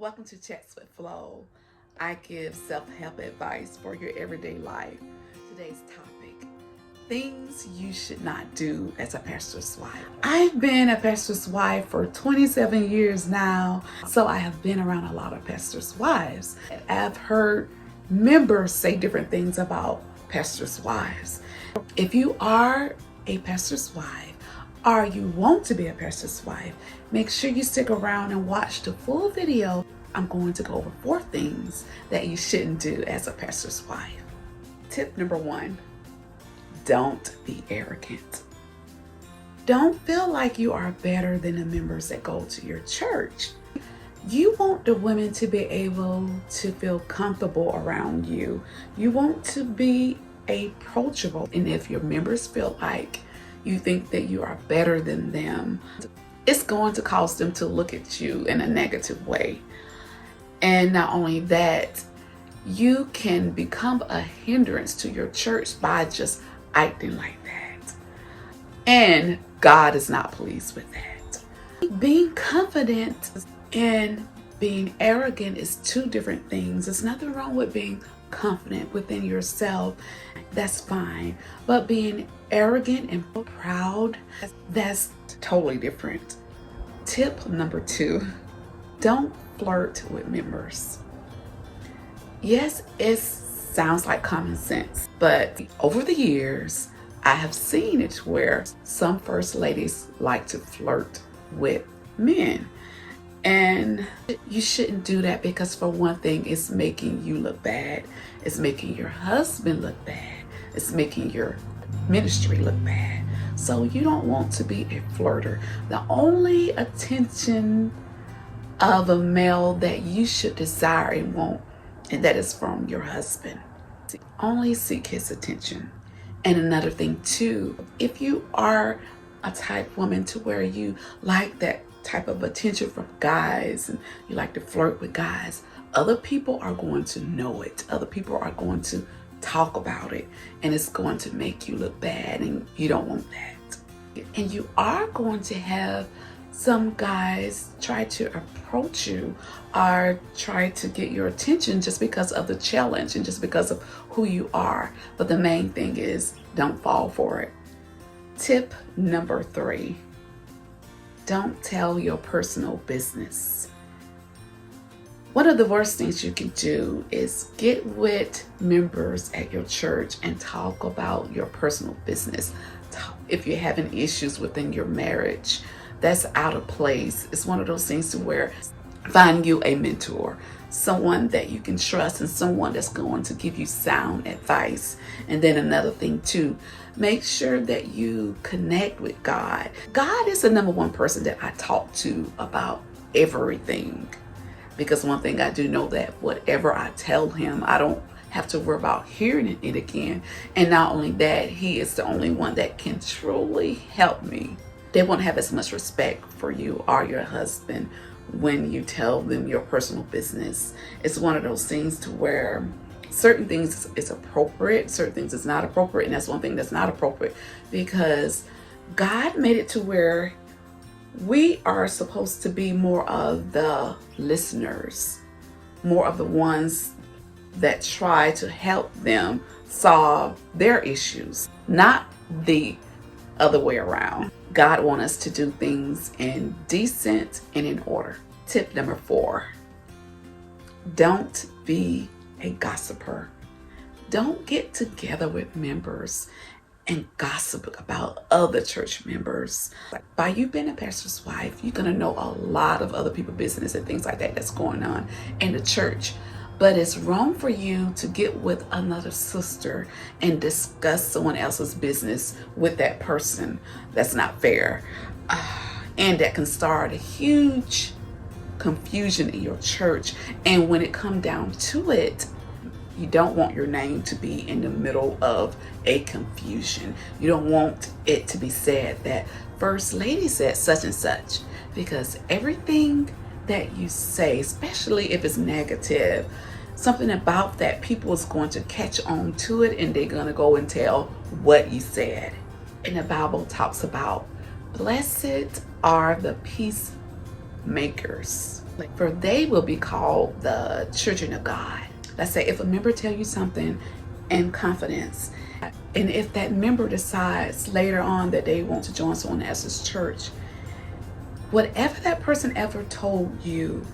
Welcome to Chats with Flo. I give self-help advice for your everyday life. Today's topic, things you should not do as a pastor's wife. I've been a pastor's wife for 27 years now, so I have been around a lot of pastors' wives. I've heard members say different things about pastors' wives. If you are a pastor's wife, or you want to be a pastor's wife, make sure you stick around and watch the full video. I'm going to go over 4 things that you shouldn't do as a pastor's wife. Tip number 1, don't be arrogant. Don't feel like you are better than the members that go to your church. You want the women to be able to feel comfortable around you. You want to be approachable. And if your members feel like you think that you are better than them, it's going to cause them to look at you in a negative way. And not only that, you can become a hindrance to your church by just acting like that. And God is not pleased with that. Being confident and being arrogant is 2 different things. There's nothing wrong with being confident within yourself. That's fine. But being arrogant and proud, that's totally different. Tip number 2, don't flirt with members. Yes, it sounds like common sense, but over the years, I have seen it where some first ladies like to flirt with men. And you shouldn't do that because, for one thing, it's making you look bad. It's making your husband look bad. It's making your ministry look bad. So you don't want to be a flirter. The only attention of a male that you should desire and want, and that is from your husband. Only seek his attention. And another thing too, if you are a type woman to where you like that type of attention from guys and you like to flirt with guys, other people are going to know it. Other people are going to talk about it, and it's going to make you look bad, and you don't want that. And you are going to have some guys try to approach you or try to get your attention just because of the challenge and just because of who you are. But the main thing is, don't fall for it. Tip number 3, don't tell your personal business. One of the worst things you can do is get with members at your church and talk about your personal business. If you're having issues within your marriage, that's out of place. It's one of those things to where find you a mentor, someone that you can trust and someone that's going to give you sound advice. And then another thing too, make sure that you connect with God. God is the number 1 person that I talk to about everything. Because one thing I do know, that whatever I tell him, I don't have to worry about hearing it again. And not only that, he is the only one that can truly help me. They won't have as much respect for you or your husband when you tell them your personal business. It's one of those things to where certain things is appropriate, certain things is not appropriate, and that's one thing that's not appropriate, because God made it to where we are supposed to be more of the listeners, more of the ones that try to help them solve their issues, not the other way around. God wants us to do things in decent and in order. Tip number 4, don't be a gossiper. Don't get together with members and gossip about other church members. By you being a pastor's wife, you're going to know a lot of other people's business and things like that that's going on in the church. But it's wrong for you to get with another sister and discuss someone else's business with that person. That's not fair. And that can start a huge confusion in your church. And when it comes down to it, you don't want your name to be in the middle of a confusion. You don't want it to be said that First Lady said such and such, because everything that you say, especially if it's negative, something about that, people is going to catch on to it and they're going to go and tell what you said. And the Bible talks about blessed are the peacemakers, For they will be called the children of God. Let's say if a member tell you something in confidence, and if that member decides later on that they want to join someone else's church, whatever that person ever told you,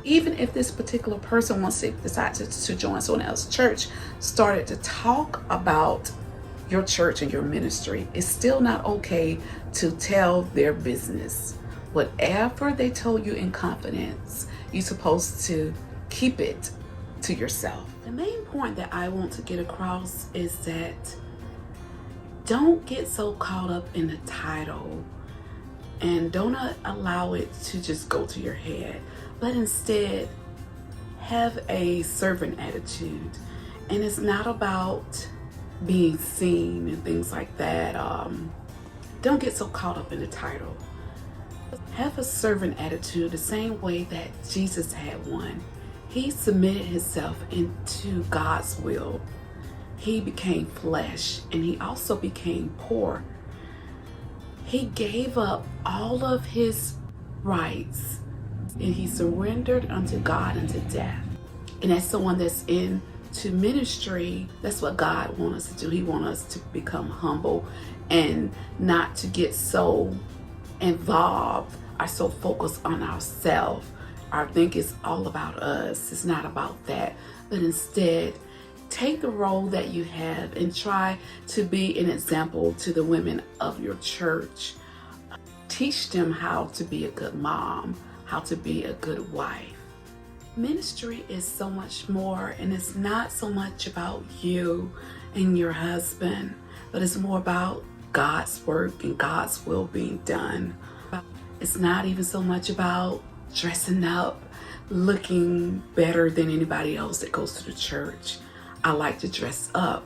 even if this particular person wants to decide to join someone else's church, started to talk about your church and your ministry, it's still not okay to tell their business. Whatever they told you in confidence, you're supposed to keep it to yourself. The main point that I want to get across is that don't get so caught up in the title and don't allow it to just go to your head, but instead have a servant attitude. And it's not about being seen and things like that. Don't get so caught up in the title. Have a servant attitude the same way that Jesus had one. He submitted himself into God's will. He became flesh, and he also became poor. He gave up all of his rights, and he surrendered unto God unto death. And as someone that's into ministry, that's what God wants us to do. He wants us to become humble and not to get so involved or so focused on ourselves. I think it's all about us. It's not about that. But instead, take the role that you have and try to be an example to the women of your church. Teach them how to be a good mom, how to be a good wife. Ministry is so much more, and it's not so much about you and your husband, but it's more about God's work and God's will being done. It's not even so much about dressing up, looking better than anybody else that goes to the church. I like to dress up,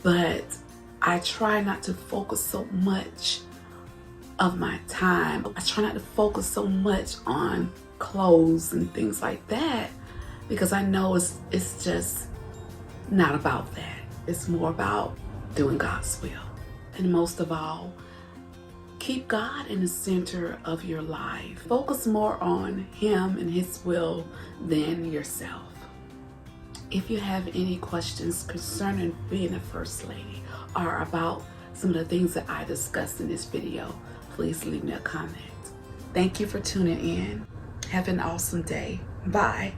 but I try not to focus so much of my time. I try not to focus so much on clothes and things like that, because I know it's just not about that. It's more about doing God's will. And most of all, keep God in the center of your life. Focus more on Him and His will than yourself. If you have any questions concerning being a First Lady or about some of the things that I discussed in this video, please leave me a comment. Thank you for tuning in. Have an awesome day. Bye.